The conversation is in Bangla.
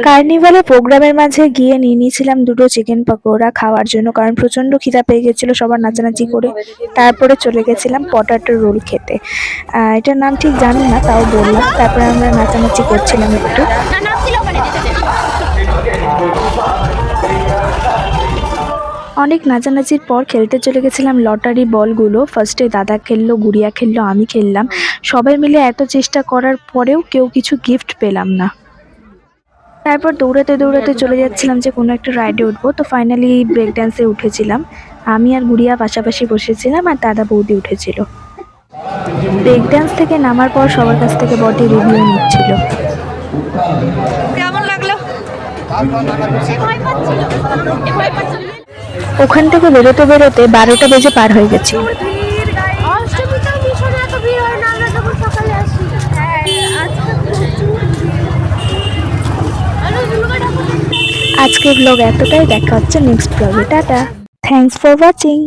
কার্নিভালে প্রোগ্রামের মাঝে গিয়ে নিয়ে নিয়েছিলাম দুটো চিকেন পকোড়া খাওয়ার জন্য, কারণ প্রচন্ড খিদা পেয়ে গেছিল সবার নাচানাচি করে। তারপরে চলে গেছিলাম পটাটো রোল খেতে। এটার নাম ঠিক জানি না, তাও বললাম। তারপরে আমরা নাচানাচি করছিলাম একটু। অনেক নাচানাচির পর খেলতে চলে গেছিলাম লটারি বলগুলো। ফার্স্টে দাদা খেললো, গুড়িয়া খেললো, আমি খেললাম। সবাই মিলে এত চেষ্টা করার পরেও কেউ কিছু গিফট পেলাম না। তারপর দৌড়াতে দৌড়াতে চলে যাচ্ছিলাম যে কোনো একটা রাইডে উঠবো। তো ফাইনালি ব্রেক ড্যান্সে উঠেছিলাম। আমি আর গুড়িয়া পাশাপাশি বসেছিলাম, আর দাদা বৌদি উঠেছিল। ব্রেক ড্যান্স থেকে নামার পর সবার কাছ থেকে বডি রিভিউ নিচ্ছিল। কেমন লাগলো? ওখান থেকে বেরোতে বেরোতে 12টা বেজে পার হয়ে গেছে। আজকের ব্লগ এতটাই, দেখা হচ্ছে নেক্সট ব্লগে। Tata, thanks for watching.